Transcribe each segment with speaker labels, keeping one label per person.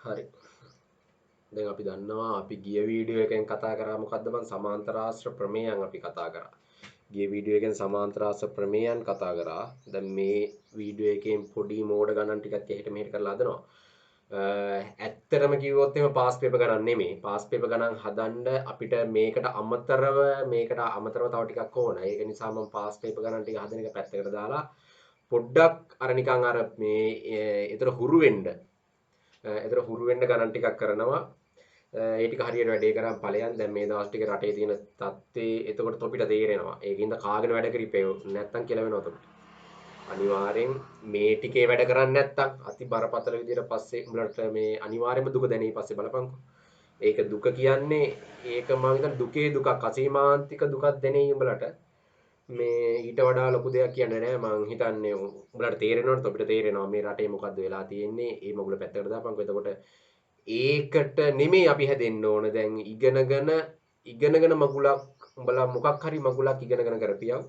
Speaker 1: හරි. දැන් අපි දන්නවා අපි ගිය වීඩියෝ එකෙන් කතා කරා මොකද්ද බං සමාන්තරාශ්‍ර ප්‍රමේයන් අපි කතා කරා. ගිය වීඩියෝ එකෙන් සමාන්තරාශ්‍ර ප්‍රමේයන් කතා කරා. දැන් මේ වීඩියෝ එකෙන් පොඩි මෝඩ ගණන් ටිකක් එහෙට මෙහෙට කරලා හදනවා. ඇත්තටම කිව්වොත් එහෙම පාස් පේපර් ගණන් නෙමෙයි. පාස් පේපර් ගණන් හදන්න අපිට මේකට අමතරව තව ටිකක් ඕන. ඒක නිසා මම පාස් පේපර් ගණන් ටික හදන එක පැත්තකට දාලා පොඩ්ඩක් අර නිකන් අර මේ ඒතර හුරු වෙන්න ගණන් ටිකක් කරනවා. ඒ ටික හරියට වැඩේ කරන් ඵලයන් දැන් මේ දවස් ටික රටේ තියෙන තත්ත්වේ එතකොට තොපිට තේරෙනවා. ඒකින්ද කාගෙන වැඩ කරිපේ නැත්තම් කියලා වෙනවා තොපිට. අනිවාර්යෙන් මේ ටිකේ වැඩ කරන්නේ නැත්තම් අති බරපතල විදියට පස්සේ උඹලට මේ අනිවාර්යයෙන්ම දුක දැනෙයි පස්සේ බලපන්කෝ. ඒක දුක කියන්නේ ඒක මම හිතන්නේ දුකේ දුකක් අසීමාන්තික දුකක් දැනෙයි උඹලට. මේ ඊට වඩා ලොකු දෙයක් කියන්නේ නැහැ මං හිතන්නේ උඹලට තේරෙනවනේ අපිට තේරෙනවා මේ රටේ මොකද්ද වෙලා තියෙන්නේ ඒ මගුල පැත්තකට දාපන්කෝ එතකොට ඒකට නෙමෙයි අපි හැදෙන්න ඕන දැන් ඉගෙනගෙන මගුලක් උඹලා මොකක් හරි මගුලක් ඉගෙනගෙන කරපියව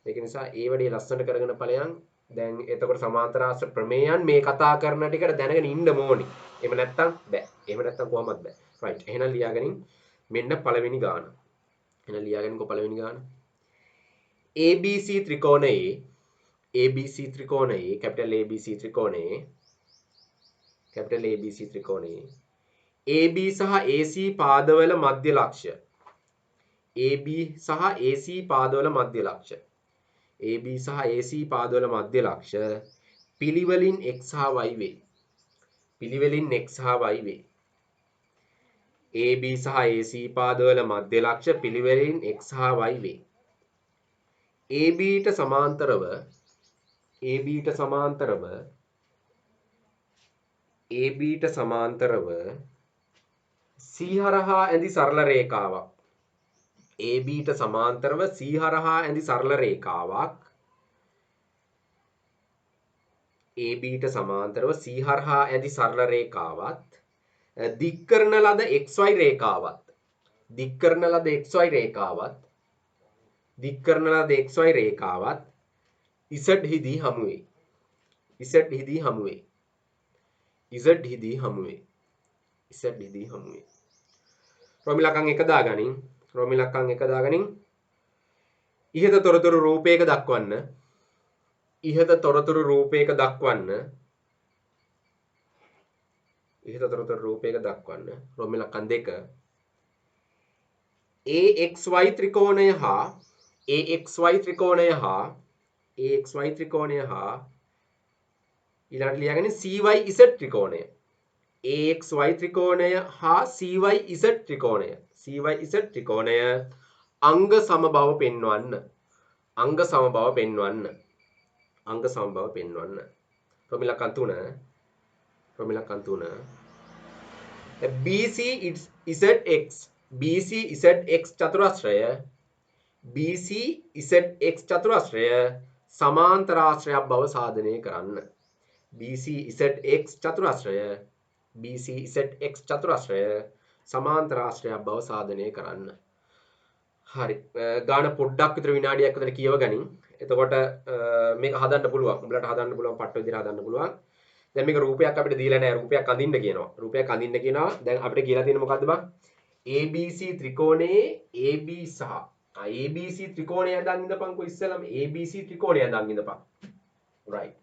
Speaker 1: ඒක නිසා ඒ වැඩේ ලස්සනට කරගෙන ඵලයන් දැන් එතකොට සමාන්තරාශ්‍ර ප්‍රමේයන් මේ කතා කරන ටිකට දැනගෙන ඉන්න ඕනි එහෙම නැත්තම් බෑ එහෙම නැත්තම් කොහොමද බෑ රයිට් එහෙනම් ලියාගනින් මෙන්න පළවෙනි ගාන එහෙනම් ලියාගනින්කෝ පළවෙනි ගාන ABC ත්‍රිකෝණයේ ABC ත්‍රිකෝණයේ capital ABC ත්‍රිකෝණයේ capital ABC ත්‍රිකෝණයේ AB සහ AC පාදවල මධ්‍ය ලක්ෂ්‍ය AB සහ AC පාදවල මධ්‍ය ලක්ෂ්‍ය AB සහ AC පාදවල මධ්‍ය ලක්ෂ්‍ය පිළිවෙලින් x හා y වේ පිළිවෙලින් x හා y වේ AB සහ AC පාදවල මධ්‍ය ලක්ෂ්‍ය පිළිවෙලින් x හා y වේ AB ට සමාන්තරව C හරහා ඇඳි සරල රේඛාවක් AB ට සමාන්තරව C හරහා ඇඳි සරල රේඛාවක් AB ට සමාන්තරව C හරහා ඇඳි සරල රේඛාවත් දික් කරන ලද XY රේඛාවත් Z හිදී හමු වේ රොමිලකම් එක දාගනින් ඉහත තොරතුරු රූපයක දක්වන්න රොමිලකම් දෙක AXY ත්‍රිකෝණය හා ඊළඟට ලියාගන්න CYZ ත්‍රිකෝණය AXY ත්‍රිකෝණය හා CYZ ත්‍රිකෝණය අංග සමබව පෙන්වන්න රොමිලකම් තුන BCZX චතුරස්‍රය සමාන්තරාශ්‍රයක් බව සාධනය කරන්න BCZX චතුරස්‍රය සමාන්තරාශ්‍රයක් බව සාධනය කරන්න හරි ගාන පොඩ්ඩක් විතර විනාඩියක් විතර කියව ගනින් එතකොට මේක හදන්න පුළුවන් උඹලට හදන්න පුළුවන් පට්ට විදිහට හදන්න පුළුවන් දැන් මේක රූපයක් අපිට දීලා නැහැ රූපයක් අඳින්න කියනවා දැන් අපිට කියලා තියෙන්නේ මොකද්ද බං ABC ත්‍රිකෝණයේ AB සහ ABC ත්‍රිකෝණය අඳන් ඉඳපන්කෝ ඉස්සෙල්ලාම ABC ත්‍රිකෝණය අඳන් ඉඳපන් right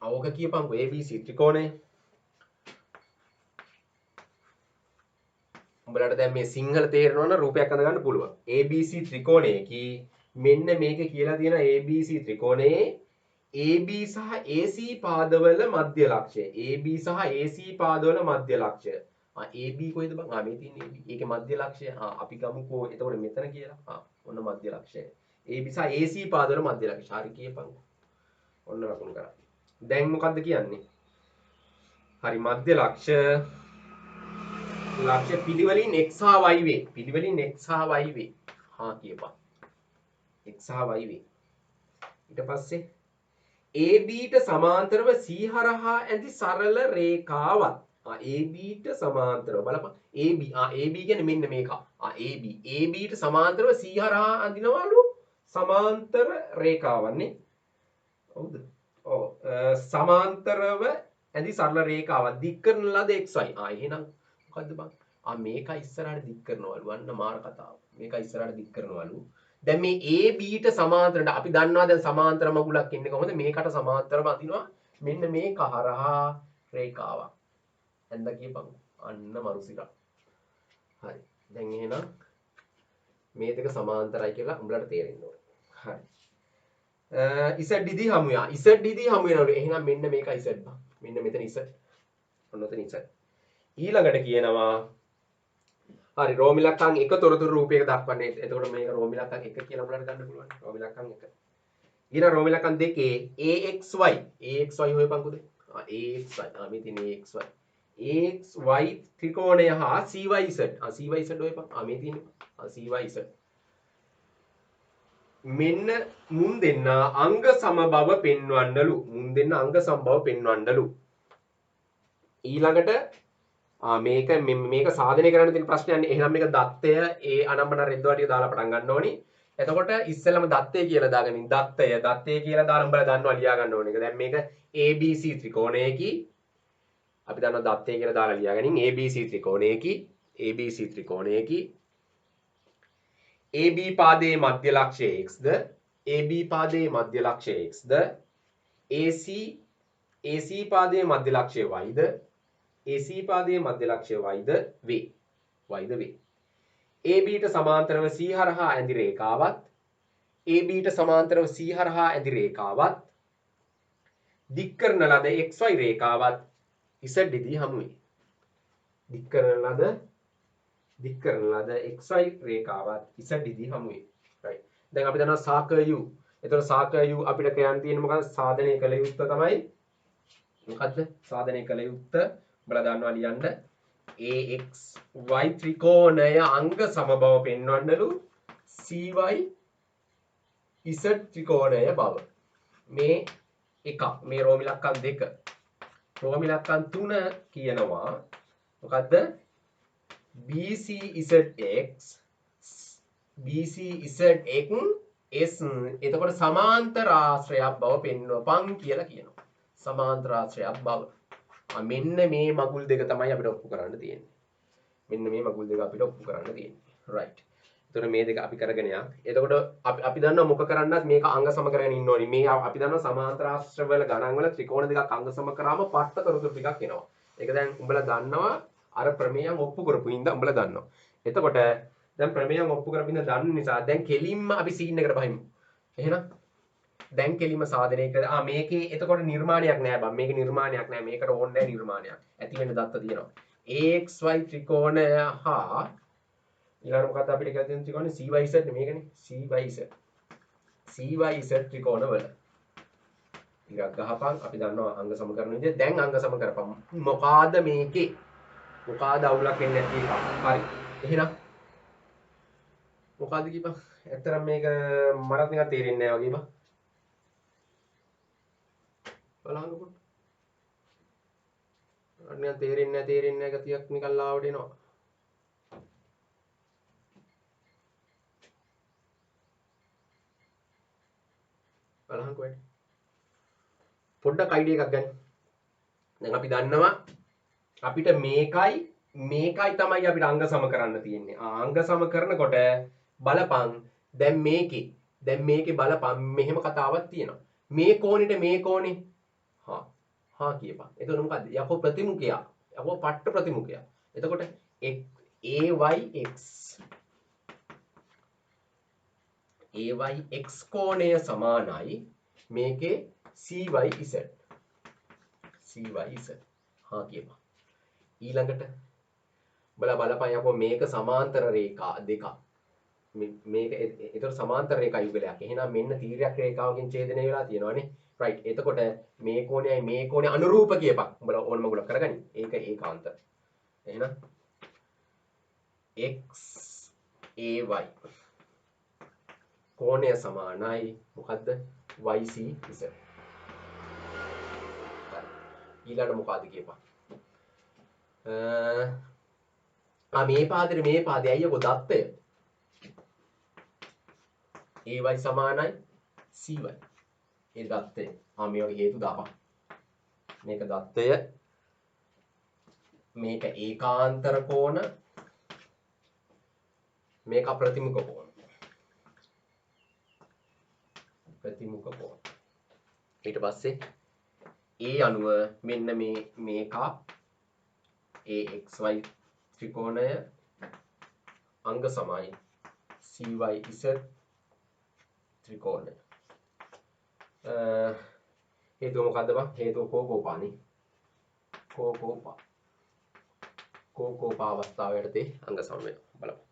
Speaker 1: අවක කියපන්කෝ ABC ත්‍රිකෝණය උඹලට දැන් මේ සිංහල තේරෙනවා නම් රූපයක් අඳ ගන්න පුළුවන් ABC ත්‍රිකෝණයේ මෙන්න මේක කියලා තියෙන ABC ත්‍රිකෝණයේ AB සහ AC පාදවල මධ්‍ය ලක්ෂ්‍ය AB AB කොහෙද බං මේ තියෙන්නේ AB ඒකේ මධ්‍ය ලක්ෂ්‍ය අපි ගමුකෝ එතකොට මෙතන කියලා ඔන්න මධ්‍ය ලක්ෂ්‍ය AB සහ AC පාදවල මධ්‍ය ලක්ෂ්‍ය හරි කියපන්කෝ ඔන්න ලකුණු කරා දැන් මොකද්ද කියන්නේ හරි මධ්‍ය ලක්ෂ්‍ය පිළිවෙලින් x හා y වේ කියපන් x හා y වේ ඊට පස්සේ AB ට සමාන්තරව C හරහා ඇඳි සරල රේඛාවත් AB ට සමාන්තරව බලපන් AB කියන්නේ මෙන්න මේක AB ට සමාන්තරව C හරහා අඳිනවලු සමාන්තර රේඛාවන්නේ හවුද? ඔව්. සමාන්තරව ඇඳි සරල රේඛාවක් දික් කරන ලද xy. එහෙනම් මොකද්ද බං? මේක ඉස්සරහට දික් කරනවලු. අන්න මාර කතාව. මේක ඉස්සරහට දික් කරනවලු. දැන් මේ AB ට සමාන්තරට අපි දන්නවා දැන් සමාන්තර මගුලක් ඉන්නේ කොහොමද? මේකට සමාන්තරව අදිනවා මෙන්න මේක හරහා රේඛාවක්. ඇඳ කියපන්. අන්න මරුසිරා. හරි. දැන් එහෙනම් මේ දෙක සමාන්තරයි කියලා උඹලට තේරෙන්න ඕනේ. හරි. ZD හමු වෙනවා. ZD හමු වෙනවලු. එහෙනම් මෙන්න මේක Z බං. මෙන්න මෙතන Z. ඔන්න ඔතන Z. ඊළඟට කියනවා හරි රෝමිලක්කම් එක තොරතුරු රූපයක දක්වන්නේ. එතකොට මේක රෝමිලක්කම් 1 කියලා උඹලට ගන්න පුළුවන්. රෝමිලක්කම් 1. ඊළඟ රෝමිලක්කම් 2 AXY. AXY හොයපන්කොද? AXY. මේ තියෙන AXY. AXY ත්‍රිකෝණය හා CYZ. CYZ හොයපන්. මේ තියෙන්නේ. CYZ. මෙන්න මුන් දෙන්න අංග සමබව පෙන්වන්නලු. මුන් දෙන්න අංග සමබව පෙන්වන්නලු. ඊළඟට මේක සාධනය කරන්න තියෙන ප්‍රශ්නයන්නේ. එහෙනම් මේක දත්තය අනම්මන රෙද්දවා ටික දාලා පටන් ගන්න ඕනි. එතකොට ඉස්සෙල්ලම දත්තය කියලා දාගනින්. දත්තය කියලා දාලා උඹලා දන්නවා ලියා ගන්න ඕනේ. දැන් මේක ABC ත්‍රිකෝණයකි. අපි දන්නවා දත්තය කියලා දාලා ලියා ගනින්. ABC ත්‍රිකෝණයකි. ABC ත්‍රිකෝණයකි. AB පාදයේ මධ්‍ය ලක්ෂය xද AB පාදයේ මධ්‍ය ලක්ෂය xද AC පාදයේ මධ්‍ය ලක්ෂය yද AC පාදයේ මධ්‍ය ලක්ෂය yද වේ. yද වේ. AB ට සමාන්තරව C හරහා ඇඳි රේඛාවත් AB ට සමාන්තරව C හරහා ඇඳි රේඛාවත් දික් කරන ලද XY රේඛාවත් ZD හමු වේ. දික් කරන ලද XY රේඛාවත් ZD හමු වේ. right. දැන් අපි දන්නවා සාක U. එතකොට සාක U අපිට කියන්න තියෙන්නේ මොකක්ද? සාධනය කළ යුත්ත තමයි මොකද්ද? සාධනය කළ යුත්ත බලලා දන්නවා ලියන්න. AXY ත්‍රිකෝණය අංග සමබව පෙන්වන්නලු CY Z ත්‍රිකෝණය බව. මේ එකක්. මේ රෝමිලක්කම් 2. රෝමිලක්කම් 3 කියනවා මොකද්ද? BCZX S එතකොට සමාන්තර ආශ්‍රයක් බව පෙන්වපන් කියලා කියනවා. සමාන්තර ආශ්‍රයක් බව. මෙන්න මේ මගුල් දෙක තමයි අපිට ඔප්පු කරන්න තියෙන්නේ. මෙන්න මේ මගුල් දෙක අපිට ඔප්පු කරන්න තියෙන්නේ. right. එතකොට මේ දෙක අපි කරගෙන යන්න. එතකොට අපි දන්නවා මොක කරන්නත් මේක අංග සම කරගෙන ඉන්න ඕනි. මේ අපි දන්නවා සමාන්තර ආශ්‍රය වල ගණන් වල ත්‍රිකෝණ දෙකක් අංග සම කරාම පට්ට තොරතුරු ටිකක් එනවා. ඒක දැන් උඹලා දන්නවා අර ප්‍රමේයන් ඔප්පු කරපු ඉඳන් උඹලා දන්නවා. එතකොට දැන් ප්‍රමේයන් ඔප්පු කරපු ඉඳන් දන්න නිසා දැන් කෙලින්ම අපි සීන් එකට බහිමු. එහෙනම් දැන් කෙලින්ම සාධනය කර මේකේ එතකොට නිර්මාණයක් නෑ බං. මේකේ නිර්මාණයක් නෑ. මේකට ඕනේ නෑ නිර්මාණයක්. ඇති වෙන්න දත්ත තියෙනවා. AXY ත්‍රිකෝණය හා ඊළඟ මොකක්ද අපිට කියලා තියෙන ත්‍රිකෝණය CYZ මේකනේ. CYZ ත්‍රිකෝණ වල ටිකක් ගහපන්. අපි දන්නවා අංග සම කරන විදිහ. දැන් අංග සම කරපන්. මොකාද මේකේ? මොකාද අවුලක් එන්නේ නැති එකක්. හරි. එහෙනම් මොකාද කියපන්. ඇත්තටම මේක මරත් නිකන් තේරෙන්නේ නැහැ වගේ බං. බලන්නකො. අනියන් තේරෙන්නේ නැහැ ගතියක් නිකන් ලාවට එනවා. බලහන් කොහෙද? පොඩ්ඩක් අයිඩියා එකක් ගන්න. දැන් අපි දන්නවා අපිට මේකයි තමයි අපිට අංග සම කරන්න තියෙන්නේ. අංග සම කරනකොට බලපන් දැන් මේකේ බලපන් මෙහෙම කතාවක් තියෙනවා. මේ කෝණෙට මේ කෝණේ හා කියපන්. එතකොට මොකද්ද? යකෝ ප්‍රතිමුඛයක්. යකෝ පට්ට ප්‍රතිමුඛයක්. එතකොට AYX කෝණය සමානයි මේකේ CYZ. හා කියපන්. ඊළඟට බලපන් යකෝ මේක සමාන්තර රේඛා දෙකක්. මේක ඒතර සමාන්තර රේඛා යුගලයක්. එහෙනම් මෙන්න තීර්යක් රේඛාවකින් ඡේදනය වෙලා තියෙනවානේ. right. එතකොට මේ කෝණයයි මේ කෝණය අනුරූප කියපන්. උඹලා ඕනම ගුණක් කරගනි. ඒක ඒකාන්ත. එහෙනම් XAY කෝණය සමානයි මොකද්ද? YCZ. ඊළඟ මොකද්ද කියපන්. මේ පාදේ අයියෝ දත්තය AY සමානයි CY. ඒ දත්තය. මේ වගේ හේතු දාපන්. මේක දත්තය. මේක ඒකාන්තර කෝණ. මේක ප්‍රතිමුඛ කෝණ. ප්‍රතිමුඛ කෝණ. ඊට පස්සේ ඒ අනුව මෙන්න මේක AXY ත්‍රිකෝණය අංග සමයි CYZ ත්‍රිකෝණය. හේතුව මොකද්ද බං? හේතුව කෝකෝපානේ. කෝකෝපා අවස්ථාව යටතේ අංග සම වෙනවා. බලමු.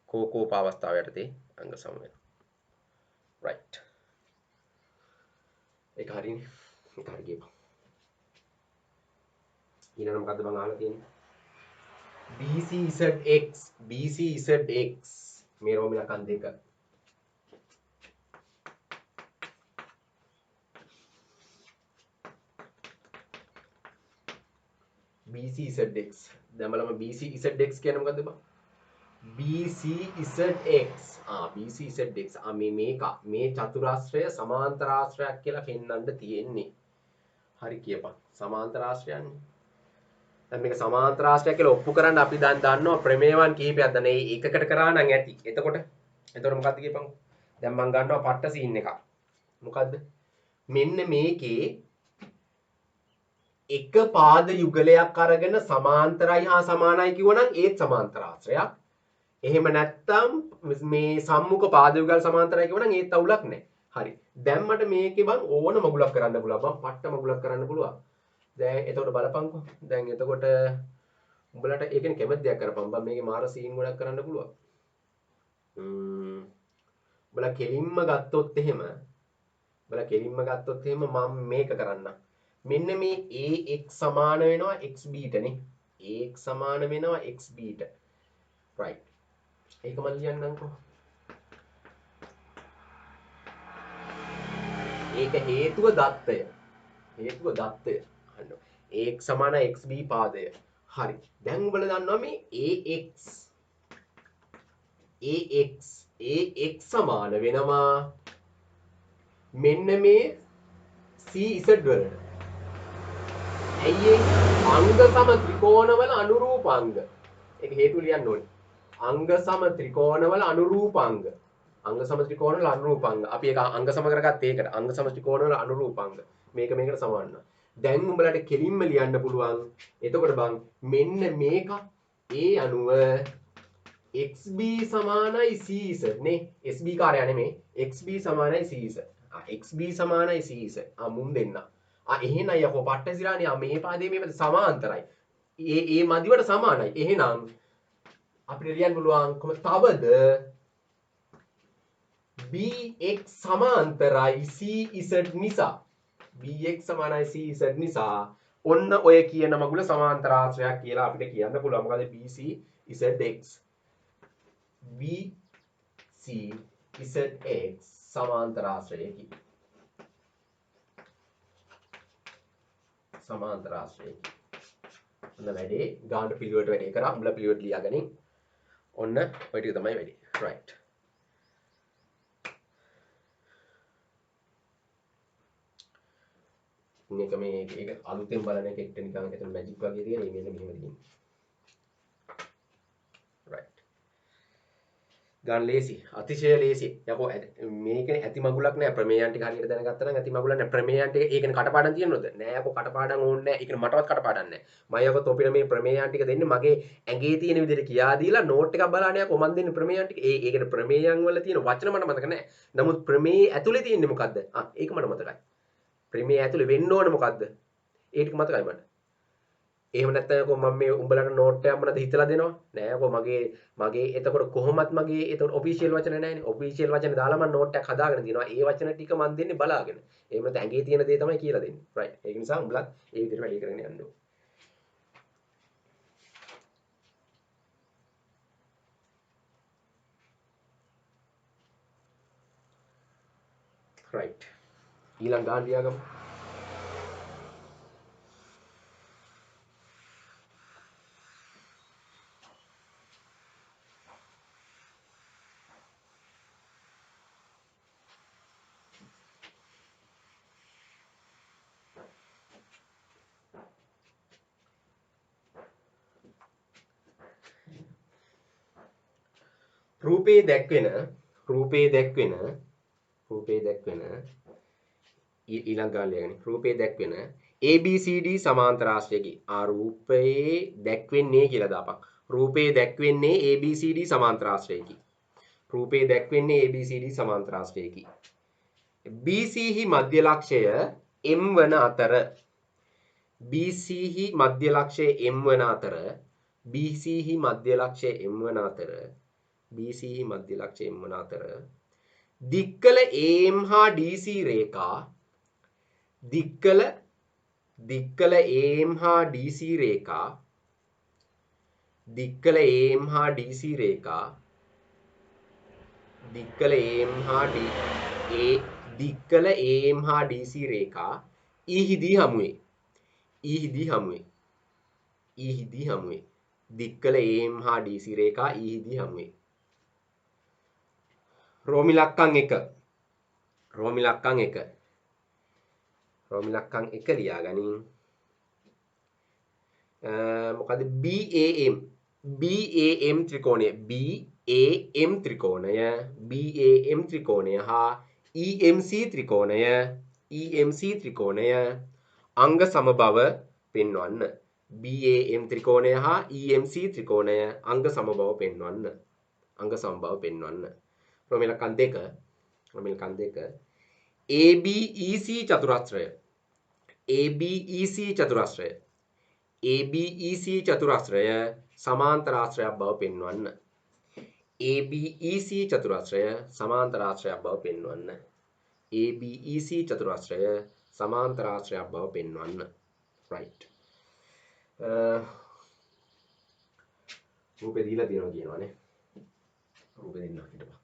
Speaker 1: කෝකෝපා අවස්ථාව යටතේ අංග සම වෙනවා. right. ඒක හරිනේ. ඒක හරි ගියපන්. ඊළඟ මොකද්ද බං අහලා තියෙන්නේ? BCZX මේ රෝම ඉලක්කම් දෙක. BCZX දැන් බලමු BCZX කියන්නේ මොකද්ද බං? BCZX BCZX මේ චතුරාශ්‍රය සමාන්තරාශ්‍රයක් කියලා පෙන්වන්න තියෙන්නේ. හරි කියපන්. සමාන්තරාශ්‍රයන්නේ. දැන් මේක සමාන්තරාශ්‍රයක් කියලා ඔප්පු කරන්න අපි දැන් දන්නවා ප්‍රමේයවන් කිහිපයක්. දැන් මේ එකකට කරා නම් ඇති. එතකොට මොකද්ද කියපන්? දැන් මම ගන්නවා පට්ට සීන් එකක්. මොකද්ද? මෙන්න මේකේ එක පාද යුගලයක් අරගෙන සමාන්තරයි හා සමානයි කිව්වනම් ඒත් සමාන්තරාශ්‍රයක්. එහෙම නැත්තම් මේ සම්මුඛ පාද යුගල් සමාන්තරයි කිව්වනම් ඒත් අවුලක් නැහැ. හරි. දැන් මට මේකේ බං ඕන මගුලක් කරන්න පුළුවන්. බං පට්ට මගුලක් කරන්න පුළුවන්. දැන් එතකොට බලපන්කෝ. දැන් එතකොට උඹලට ඒ කියන්නේ කැමති දෙයක් කරපන්. බං මේකේ මාර සීන් ගොඩක් කරන්න පුළුවන්. උඹලා කෙලින්ම ගත්තොත් එහෙම මම මේක කරන්න. මෙන්න මේ AX සමාන වෙනවා XB ටනේ. AX සමාන වෙනවා XB ට. right. ඒක මම ලියන්නම්කෝ. ඒක හේතුව දත්තය. අන්න. AX සමාන XB පාදය. හරි. දැන් උඹලා දන්නවා මේ AX සමාන වෙනවා මෙන්න මේ CZ වලට. ඇයි අංග සම ත්‍රිකෝණවල අනුරූපාංග. ඒක හේතු ලියන්න ඕනේ. අංග සම ත්‍රිකෝණවල අනුරූපාංග. අපි ඒක අංග සම කරගත්තේ ඒකට. අංග සම ත්‍රිකෝණවල අනුරූපාංග. මේකට සමාන. දැන් උඹලට කෙලින්ම ලියන්න පුළුවන්. එතකොට බං මෙන්න මේක ඒ අනුව XB සමානයි CZ නේ. SB කාර්යය නෙමෙයි. XB සමානයි CZ. XB සමානයි CZ. මුන් දෙන්න. එහෙනම් යකෝ පට්ට සිරානේ මේ පාදේ මේ සමාන්තරයි. ඒ මදිවට සමානයි. එහෙනම් අපිට ලියන්න පුළුවන් කොහොමද? තවද BX සමාන්තරයි CZ නිසා. BX සමානයි CZ නිසා ඔන්න ඔය කියන මගුල සමාන්තරාශ්‍රයක් කියලා අපිට කියන්න පුළුවන්. මොකද BCZX සමාන්තරාශ්‍රයකි. ඔන්න වැඩේ ගානට පිළිවෙලට වැඩේ කරා. උඹලා පිළිවෙලට ලියාගනින්. ඔන්න ඔය ටික තමයි වැඩේ. right. මේක අලුතෙන් බලන එකෙක්ට නිකන් එතන මැජික් වගේ තියෙන මෙන්න මෙහෙම තියෙන්නේ. right. ගන්න ලේසි. අතිශය ලේසි. යකෝ මේකනේ ඇති මගුලක් නෑ. ප්‍රමේයයන් ටික හරියට දැනගත්තා නම් ඇති මගුලක් නෑ. ප්‍රමේයයන් ටික ඒකනේ කටපාඩම් තියෙනවද? නෑ යකෝ කටපාඩම් ඕනේ නෑ. ඒකනේ මටවත් කටපාඩම් නෑ. මම යකෝ තොපිට මේ ප්‍රමේයයන් ටික දෙන්නේ මගේ ඇඟේ තියෙන විදිහට කියා දීලා නෝට් එකක් බලන්න යකෝ මම දෙන්නේ ප්‍රමේයයන් ටික. ඒකනේ ප්‍රමේයයන් වල තියෙන වචන මට මතක නෑ. නමුත් ප්‍රමේය ඇතුලේ තියෙන්නේ මොකද්ද? ඒක මට මතකයි. ප්‍රමේය ඇතුලේ වෙන්න ඕනේ මොකද්ද? ඒ ටික මතකයි මට. එහෙම නැත්නම් යකෝ මම මේ උඹලට නෝට් එකක් මොනවද හිතලා දෙනවා නෑ යකෝ මගේ එතකොට කොහොමත් මගේ එතකොට ඔෆිෂියල් වචන නෑනේ ඔෆිෂියල් වචන දාලා මම නෝට් එකක් හදාගෙන දිනවා ඒ වචන ටික මම දෙන්නේ බලාගෙන එහෙම නැත්නම් ඇඟේ තියෙන දේ තමයි කියලා දෙන්නේ රයිට් ඒක නිසා උඹලත් ඒ විදිහට වැඩි කරගෙන යන්න ඕනේ රයිට් ඊළඟ ගාන ලියාගමු රූපේ දැක්වෙන ඊළඟ ගාලයන් රූපේ දැක්වෙන ABCD සමාන්තරාශ්‍රයකි. රූපයේ දැක්වෙන්නේ කියලා දාපන්. රූපේ දැක්වෙන්නේ ABCD සමාන්තරාශ්‍රයකි. රූපේ දැක්වෙන්නේ ABCD සමාන්තරාශ්‍රයකි. BC හි මධ්‍ය ලක්ෂය M වන අතර BC හි මධ්‍ය ලක්ෂය M වන අතර BC හි මධ්‍ය ලක්ෂය M වන අතර BC හි මධ්‍ය ලක්ෂය M වන අතර දික්කල AM හා DC රේඛා දික්කල AM හා DC රේඛා දික්කල AM හා DC රේඛා දික්කල AM හා දික්කල AM හා DC රේඛා ඊහිදී හමුවේ දික්කල AM හා DC රේඛා ඊහිදී හමුවේ රෝමි ලක්කම් 1 ලියා ගනින් මොකද BAM ත්‍රිකෝණය BAM ත්‍රිකෝණය හා EMC ත්‍රිකෝණය අංග සමබව පෙන්වන්න. BAM ත්‍රිකෝණය හා EMC ත්‍රිකෝණය අංග සමබව පෙන්වන්න. රෝමි ලක්කම් 2 ABEC චතුරස්‍රය සමාන්තරාශ්‍රයක් බව පෙන්වන්න. ABC චතුරස්‍රය සමාන්තරාශ්‍රයක් බව පෙන්වන්න. right. රූපේ දීලා තියෙනවා කියනවානේ. රූපේ දෙන්නා හිටපන්.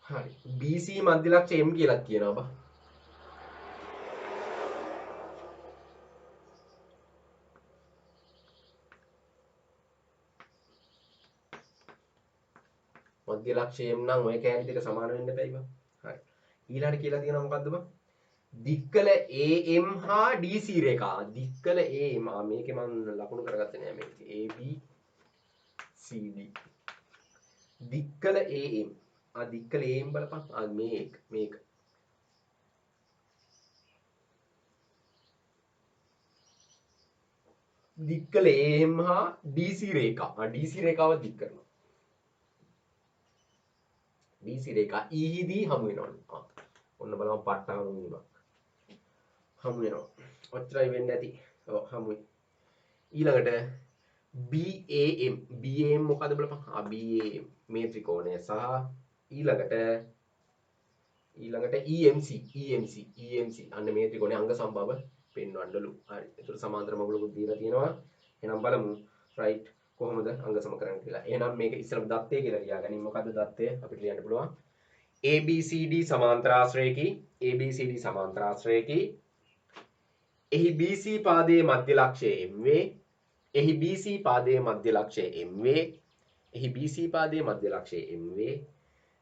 Speaker 1: හරි. BC මධ්‍ය ලක්ෂය M කියලා කියනවා බා. මධ්‍ය ලක්ෂය M නම් ඔය කෑලි දෙක සමාන වෙන්න බෑ බා. හරි. ඊළඟට කියලා තියෙනවා මොකද්ද බා? දික්කල AM හා DC රේඛා. දික්කල AM මේකේ මම ලකුණු කරගත්තේ නෑ මේක. AB CD. දික්කල AM දික්කල AM බලපන්. මේක. දික්කල AM හා DC රේඛා. DC රේඛාව දික් කරනවා. DC රේඛා ඊහිදී හමු වෙනවා. ඔන්න බලමු පට්ටම වීමක්. හමු වෙනවා. ඔච්චරයි වෙන්නේ නැති. ඔව් හමුයි. ඊළඟට BAM මොකද බලපන්. BAM මේ ත්‍රිකෝණය සහ ඊළඟට EMC අන්න මේ ත්‍රිකෝණයේ අංග සම්භව පෙන්වන්නලු. හරි. ඒතර සමාන්තර මගුලකුත් දීලා තියෙනවා. එහෙනම් බලමු right කොහොමද අංග සම කරන්නේ කියලා. එහෙනම් මේක ඉස්සරහ දත්තය කියලා ලියාගනින්. මොකද්ද දත්තය? අපිට ලියන්න පුළුවන්. ABCD සමාන්තරාශ්‍රයකි. එහි BC පාදයේ මධ්‍ය ලක්ෂය M වේ.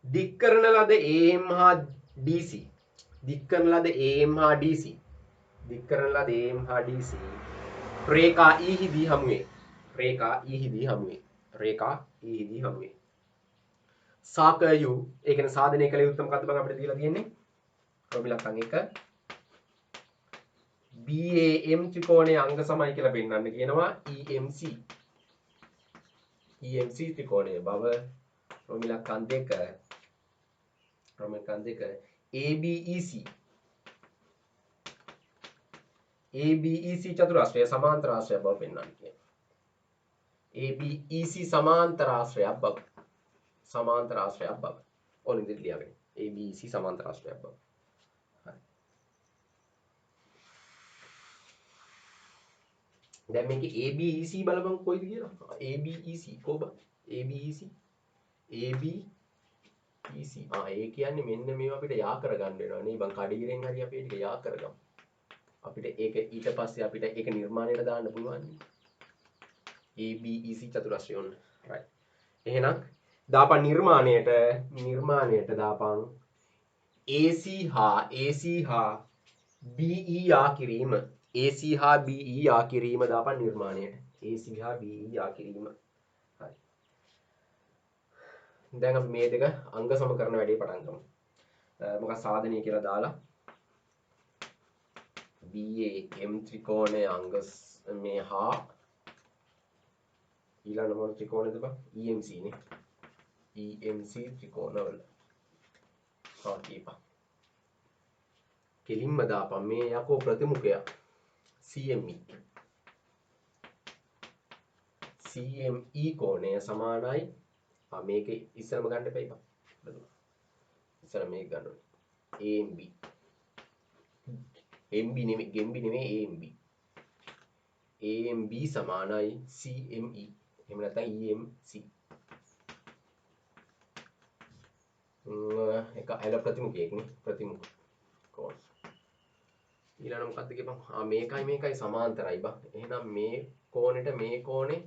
Speaker 1: දික් කරන ලද AM හා DC රේඛා ඊහිදී හමුවේ. සාකයු ඒ කියන්නේ සාධනය කළ යුත්තේ මොකද්ද බං අපිට දීලා තියෙන්නේ? රෝමි ලක්කම් 1 BAM ත්‍රිකෝණයේ අංග සමයි කියලා පෙන්වන්න කියනවා EMC ත්‍රිකෝණයේ බව. රෝමි ලක්කම් 2 ABEC චතුරස්‍රය සමාන්තරාශ්‍රයක් බව පෙන්වන්න කියනවා. ABEC සමාන්තරාශ්‍රයක් බව. ඕන විදිහට ලියාගන්න. ABEC සමාන්තරාශ්‍රයක් බව. හරි. දැන් මේකේ ABEC බලපන් කොයිද කියලා. ABEC කොබ ABEC ඒ කියන්නේ මෙන්න මේවා අපිට යා කරගන්න වෙනවා නේ බං. කඩිරෙන් හරි අපි ටික යා කරගමු. අපිට ඒක ඊට පස්සේ අපිට ඒක නිර්මාණයට දාන්න පුළුවන්. ABEC චතුරස්‍රය ඔන්න right එහෙනම් දාපන් නිර්මාණයට දාපන් AC හා BE යා කිරීම AC හා BE යා කිරීම දාපන් නිර්මාණයට AC හා BE යා කිරීම හරි දැන් අපි මේ දෙක අංග සම කරන වැඩේ පටන් ගමු මොකක් සාධනීය කියලා දාලා BAM ත්‍රිකෝණයේ අංග මේ හා ඊළඟ මොන ත්‍රිකෝණයද බං EMC නේ EMC ත්‍රිකෝණවල හා කීපා කෙලින්ම දාපන් මේ යකෝ ප්‍රතිමුඛය CME කෝණය සමානයි මේක ඉස්සරම ගන්න එපා ඉපා ඉස්සර මේක ගන්න ඕනේ AMB MB නෙමෙයි GMB නෙමෙයි AMB සමානයි CME එහෙම නැත්නම් EMC එක අයල ප්‍රතිමුඛයක නේ ප්‍රතිමුඛ කෝණ ඊළඟ මොකක්ද කියපන් මේකයි සමාන්තරයි බං එහෙනම් මේ කෝණෙට මේ කෝණේ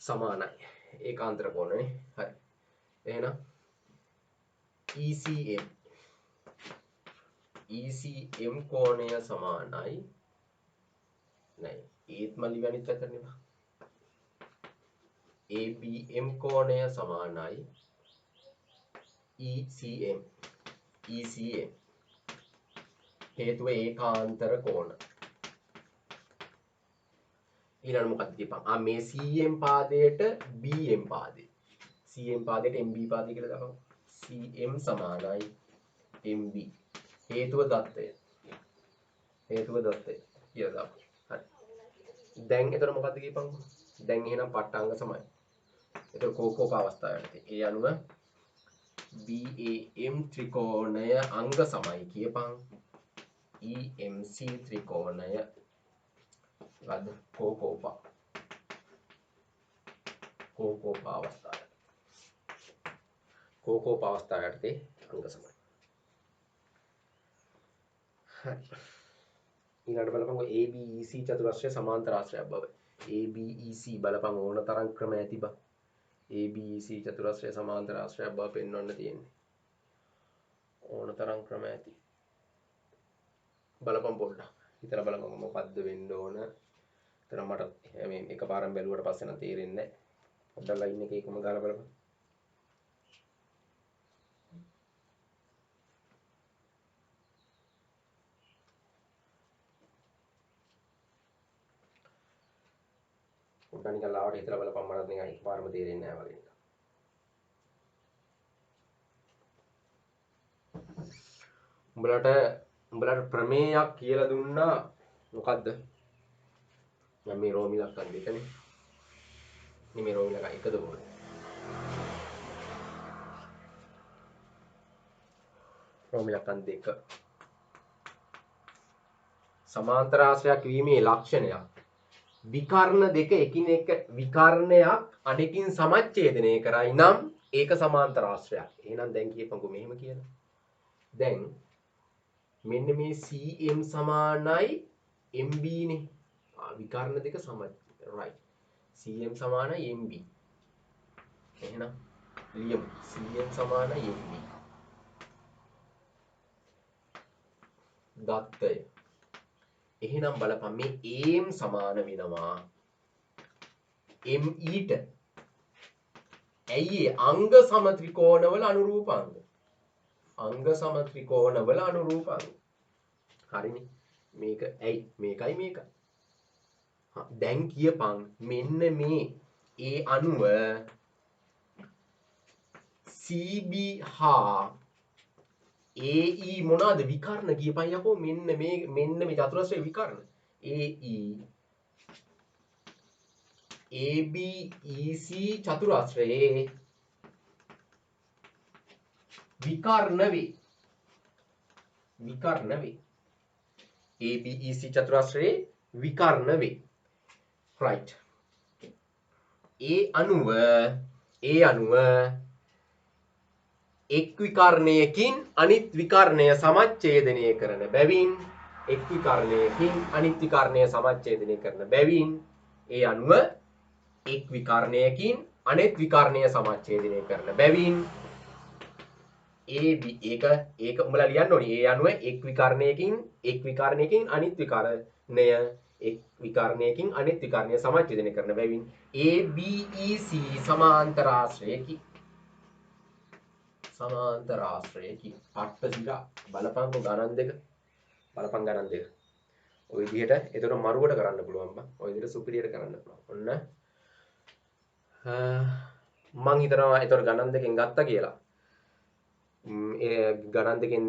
Speaker 1: සමානයි ඒකාන්තර කෝණනේ හරි එහෙනම් ECM කෝණය සමානයි නෑ ඒත් මල්ලි වෙනිත් පැත්තට නේ බං ABM කෝණය සමානයි ECM හේතුව ඒකාන්තර කෝණ ඊළඟ මොකක්ද කියපන් මේ CM පාදයට BM පාදේ CM පාදයට MB පාදේ කියලා දාපන් CM සමානයි MB හේතුව දත්තය කියලා දාපන් හරි දැන් එතන මොකක්ද කියපන් දැන් එහෙනම් පට්ටාංග සමයි එතකොට කෝකෝප අවස්ථාවට ඒ අනුව BAM ත්‍රිකෝණය අංග සමයි කියපන් EMC ත්‍රිකෝණය වද කෝකෝප අවස්ථාවට අංග සමයි හරි ඊළඟට බලපන් ABEC චතුරස්‍රය සමාන්තර ආශ්‍රයක් බව ABEC බලපන් ඕන තරම් ක්‍රම ඇති බා ABEC චතුරස්‍රය සමාන්තර ආශ්‍රයක් බව පෙන්වන්න තියෙන්නේ ඕන තරම් ක්‍රම ඇති බලපන් පොඩ්ඩක් හිතලා බලමු මොකද්ද වෙන්න ඕන එතන මට මේ එකපාරම බැලුවට පස්සේ නම් තේරෙන්නේ නැහැ පොඩ්ඩක් ලයින් එකේ එකම ගාලා බලපන් පොඩ්ඩක් නිකන් ලාවට හිතලා බලපන් මට නිකන් එකපාරම තේරෙන්නේ නැහැ වගේ උඹලට ප්‍රමේයක් කියලා දුන්නා මොකද්ද මම මේ රෝමි ලක්කන් දෙකනේ මේ රෝමි ලක්කන් එකද මොකද රෝමි ලක්කන් දෙක සමාන්තර ආශ්‍රයක් වීමේ ලක්ෂණයක් විකර්ණ දෙක එකිනෙක විකර්ණයක් අනෙකින් සමච්ඡේදනය කරයි නම් ඒක සමාන්තර ආශ්‍රයක් එහෙනම් දැන් කියපන්කෝ මෙහෙම කියලා දැන් මෙන්න මේ CM සමානයි MB නේ විකර්ණ දෙක සමච්ඡ right CM සමානයි MB එහෙනම් ලියමු CM සමානයි MB දත්තය එහෙනම් බලපන් මේ AM සමාන වෙනවා ME ට ඇයි අංග සම ත්‍රිකෝණවල අනුරූපාංග අංග සම ත්‍රිකෝණවල අනුරූපාංග හරිනේ මේක ඇයි මේකයි දැන් කියපන් මෙන්න මේ ඒ අණුව CB හා AE මොනවාද විකර්ණ කියපන් යකෝ මෙන්න මේ චතුරස්‍රයේ විකර්ණ AE ABEC චතුරස්‍රයේ විකර්ණ වේ ABEC චතුරස්‍රයේ විකර්ණ වේ right ඒ අණුව එක් විකර්ණයකින් අනිත් විකර්ණය සමච්ඡේදනය කරන බැවින් එක් විකර්ණයකින් අනිත් විකර්ණය සමච්ඡේදනය කරන බැවින් ඒ අණුව එක් විකර්ණයකින් අනෙක් විකර්ණය සමච්ඡේදනය කරන බැවින් ඒක උඹලා ලියන්න ඕනේ. ඒ අනුව එක් විකර්ණයකින් අනිත් විකර්ණය එක් විකර්ණයකින් අනිත් විකර්ණය සමච්ඡේදනය කරන බැවින් ABEC සමාන්තරාශ්‍රයකි. සමාන්තරාශ්‍රයකි. පට්ට සිරා බලපංකො ගණන් දෙක. බලපං ගණන් දෙක. ඔය විදිහට එතකොට මරුවට කරන්න පුළුවන් බං. ඔය විදිහට සුපිරියර් කරන්න පුළුවන්. ඔන්න මං හිතනවා එතකොට ගණන් දෙකෙන් ගත්තා කියලා. ගණන් දෙකෙන්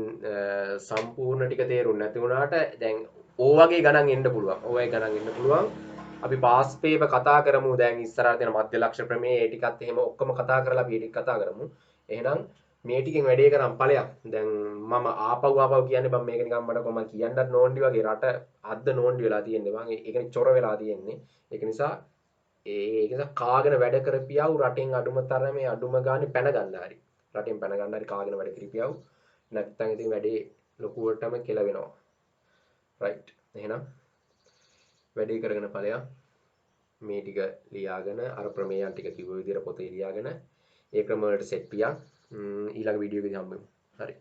Speaker 1: සම්පූර්ණ ටික තේරුම් නැති වුණාට දැන් ඕ වගේ ගණන් එන්න පුළුවන්. ඕවයි ගණන් එන්න පුළුවන්. අපි පාස් පේපර් කතා කරමු. දැන් ඉස්සරහට තියෙන මධ්‍ය ලක්ෂ ප්‍රමේය ඒ ටිකත් එහෙම ඔක්කොම කතා කරලා අපි ඒ ටික කතා කරමු. එහෙනම් මේ ටිකෙන් වැඩේ කරන් ඵලයක්. දැන් මම ආපහු කියන්නේ බම් මේක නිකන් මට කොහොමද කියන්නත් නෝන්ඩි වගේ රට අද්ද නෝන්ඩි වෙලා තියෙන්නේ බං. ඒ කියන්නේ චොර වෙලා තියෙන්නේ. ඒක නිසා කාගෙන වැඩ කරපියව රටෙන් අඩුම තරමේ අඩුම ගානේ පැන ගන්න හරි. රටෙන් පැන ගන්න හරි කාගෙන වැඩ කරපියව. නැත්තම් ඉතින් වැඩේ ලොකුවටම කෙලවෙනවා. රයිට්. එහෙනම් වැඩේ කරගෙන ඵලයක්. මේ ටික ලියාගෙන අර ප්‍රමේයන් ටික කිව්ව විදිහට පොතේ ලියාගෙන ඒ ක්‍රම වලට සෙට් පියක් ඊළඟ වීඩියෝ එකේදී හම්බෙමු. හරි.